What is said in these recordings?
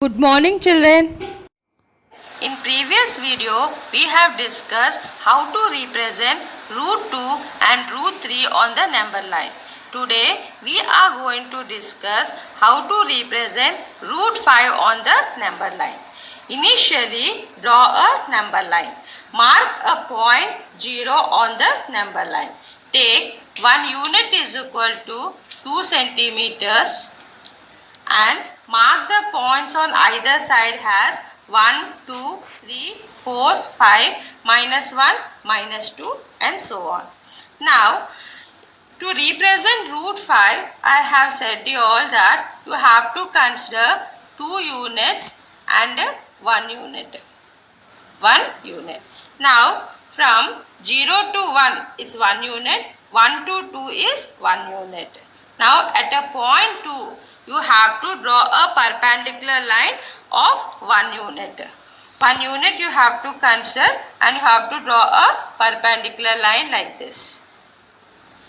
Good morning, children. In previous video, we have discussed how to represent root 2 and root 3 on the number line. Today, we are going to discuss how to represent root 5 on the number line. Initially, draw a number line. Mark a point 0 on the number line. Take 1 unit is equal to 2 centimeters and mark the points on either side as 1, 2, 3, 4, 5, -1, -2 and so on. Now, to represent root 5, I have said you all that you have to consider 2 units and 1 unit. 1 unit. Now, from 0 to 1 is 1 unit, 1 to 2 is 1 unit. Now, at a point 2, you have to draw a perpendicular line of 1 unit. 1 unit you have to consider and you have to draw a perpendicular line like this.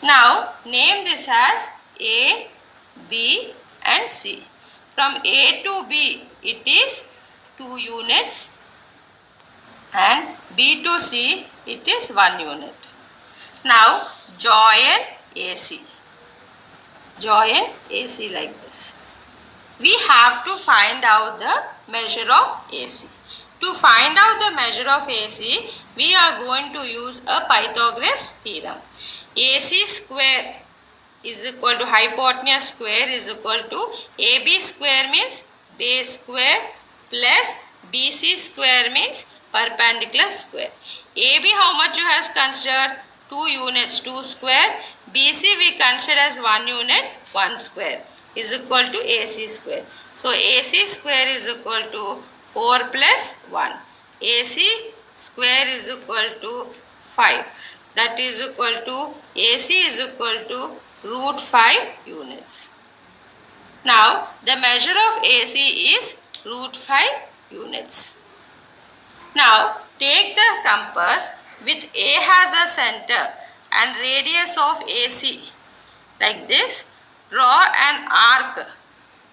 Now, name this as A, B and C. From A to B, it is 2 units and B to C, it is 1 unit. Now, join AC. Join AC like this. We have to find out the measure of AC. To find out the measure of AC, we are going to use a Pythagoras theorem. AC square is equal to hypotenuse square is equal to AB square means base square plus BC square means perpendicular square. AB how much you have considered? 2 units, 2 square. BC we consider as 1 unit, 1 square is equal to AC square. So AC square is equal to 4 plus 1. AC square is equal to 5. That is equal to AC is equal to root 5 units. Now the measure of AC is root 5 units. Now take the compass with A has a center and radius of AC like this. Draw an arc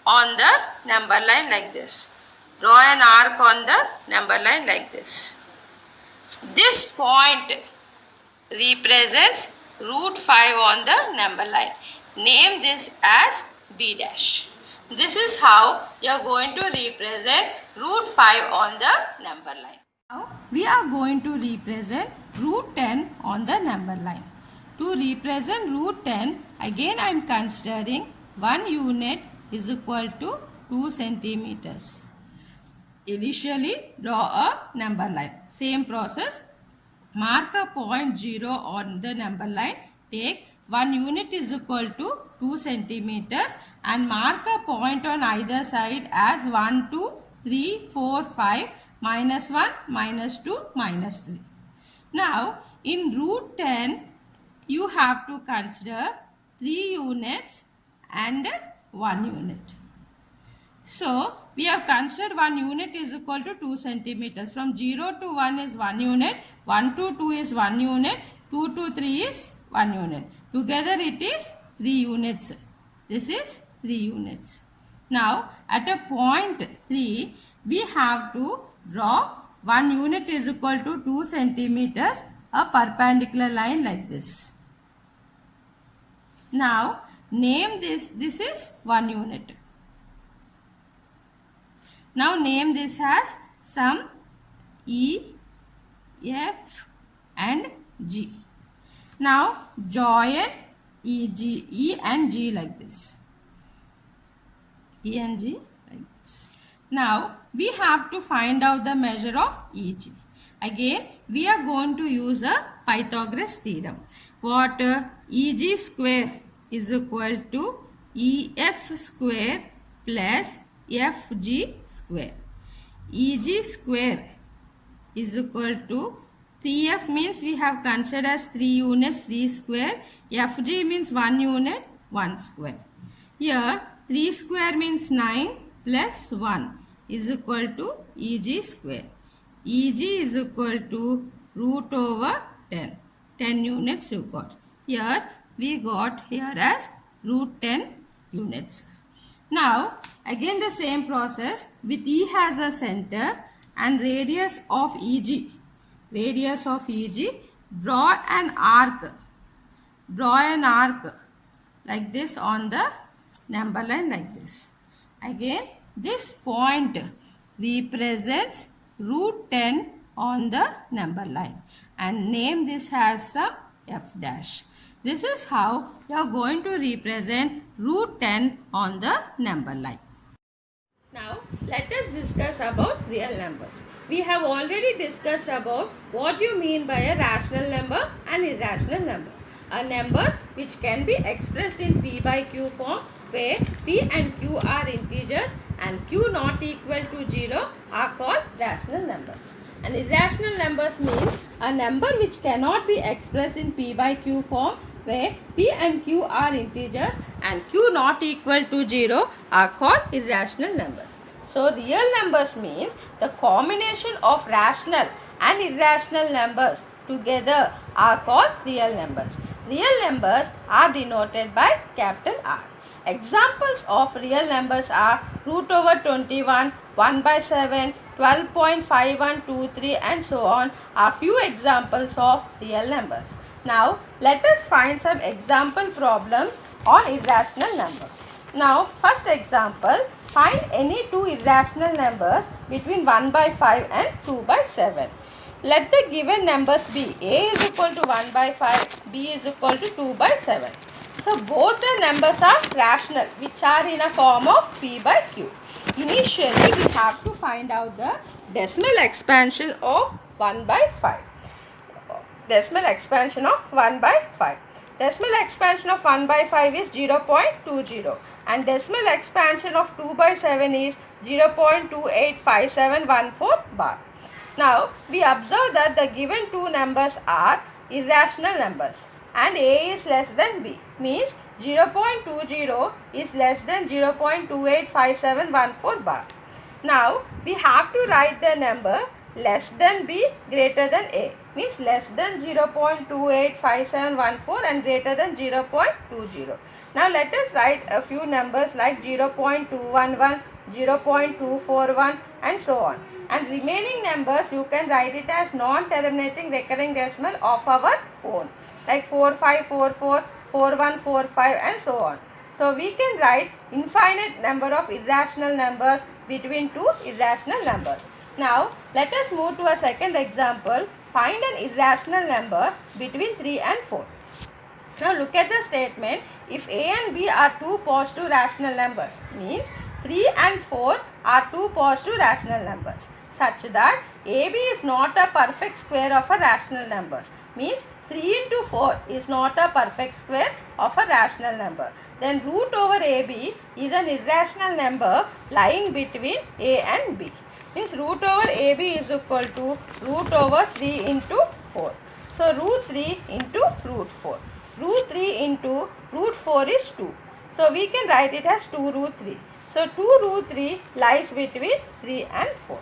on the number line like this. Draw an arc on the number line like this. This point represents root 5 on the number line. Name this as B dash. This is how you are going to represent root 5 on the number line. Now we are going to represent root 10 on the number line. To represent root 10, again I am considering 1 unit is equal to 2 centimeters. Initially draw a number line. Same process. Mark a point 0 on the number line. Take 1 unit is equal to 2 centimeters and mark a point on either side as 1, 2, 3, 4, 5, -1, -2, -3. Now, in root 10, you have to consider 3 units and 1 unit. So, we have considered 1 unit is equal to 2 centimeters. From 0 to 1 is 1 unit, 1 to 2 is 1 unit, 2 to 3 is 1 unit. Together it is 3 units. This is 3 units. Now, at a point 3, we have to draw 1 unit is equal to 2 centimeters, a perpendicular line like this. Now, name this is 1 unit. Now, name this as some E, F and G. Now, join E and G like this. E and G like this. Now, we have to find out the measure of EG. Again, we are going to use a Pythagoras theorem. What? EG square is equal to EF square plus FG square. EG square is equal to 3F means we have considered as 3 units, 3 square. FG means 1 unit, 1 square. Here 3 square means 9 plus 1 is equal to EG square. EG is equal to root over 10. 10 units you got. Here we got here as root 10 units. Now Again the same process with E has a center and radius of EG. Radius of EG, draw an arc. Draw an arc like this on the number line like this. Again this point represents root 10 on the number line and name this as a f dash. This is how you are going to represent root 10 on the number line. Now let us discuss about real numbers. We have already discussed about what you mean by a rational number and irrational number. A number which can be expressed in p by q form where p and q are integers and q not equal to 0 are called rational numbers. And irrational numbers means a number which cannot be expressed in p by q form where p and q are integers and q not equal to 0 are called irrational numbers. So real numbers means the combination of rational and irrational numbers together are called real numbers. Real numbers are denoted by capital R. Examples of real numbers are root over 21, 1 by 7, 12.5123 and so on are few examples of real numbers. Now let us find some example problems on irrational number. Now first example, find any two irrational numbers between 1 by 5 and 2 by 7. Let the given numbers be a is equal to 1 by 5, b is equal to 2 by 7. So both the numbers are rational which are in a form of p by q. Initially we have to find out the decimal expansion of 1 by 5. Decimal expansion of 1 by 5. Decimal expansion of 1 by 5 is 0.20 and decimal expansion of 2 by 7 is 0.285714 bar. Now we observe that the given two numbers are irrational numbers and a is less than b, means 0.20 is less than 0.285714 bar. Now we have to write the number less than b greater than a, means less than 0.285714 and greater than 0.20. Now let us write a few numbers like 0.211, 0.241 and so on. And remaining numbers you can write it as non-terminating recurring decimal of our own like 4544, 4145 and so on. So we can write infinite number of irrational numbers between two irrational numbers. Now let us move to a second example. Find an irrational number between 3 and 4. Now look at the statement. If a and b are two positive rational numbers, means 3 and 4 are two positive rational numbers, such that AB is not a perfect square of a rational numbers, means 3 into 4 is not a perfect square of a rational number. Then root over AB is an irrational number lying between A and B. Means root over AB is equal to root over 3 into 4. So root 3 into root 4. Root 3 into root 4 is 2. So we can write it as 2 root 3. So 2 root 3 lies between 3 and 4.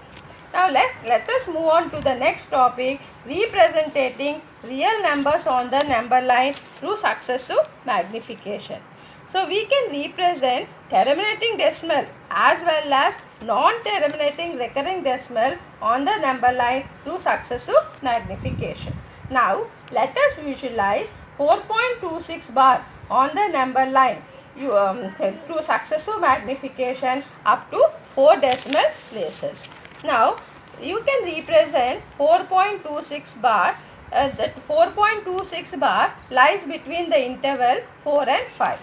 Now let us move on to the next topic, representing real numbers on the number line through successive magnification. So we can represent terminating decimal as well as non-terminating recurring decimal on the number line through successive magnification. Now let us visualize 4.26 bar on the number line through successive magnification up to 4 decimal places. Now you can represent 4.26 bar. That 4.26 bar lies between the interval 4 and 5.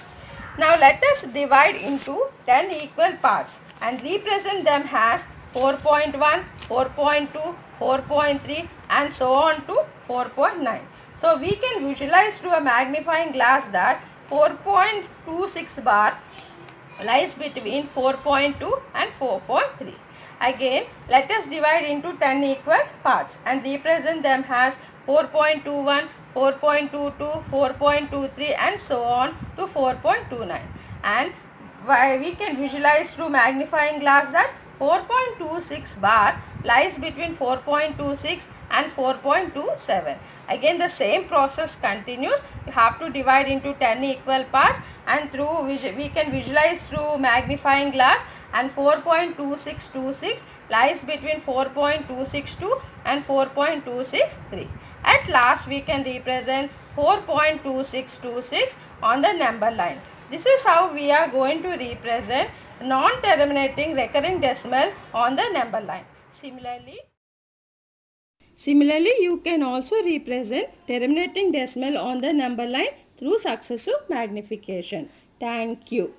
Now let us divide into 10 equal parts and represent them as 4.1, 4.2, 4.3 and so on to 4.9. So we can visualize through a magnifying glass that 4.26 bar lies between 4.2 and 4.3. Again, let us divide into 10 equal parts and represent them as 4.21, 4.22, 4.23 and so on to 4.29. And we can visualize through magnifying glass that 4.26 bar lies between 4.26 and 4.27. Again the same process continues. You have to divide into 10 equal parts and through we can visualize through magnifying glass and 4.2626 lies between 4.262 and 4.263. At last we can represent 4.2626 on the number line. This is how we are going to represent non-terminating recurring decimal on the number line. Similarly, you can also represent terminating decimal on the number line through successive magnification. Thank you.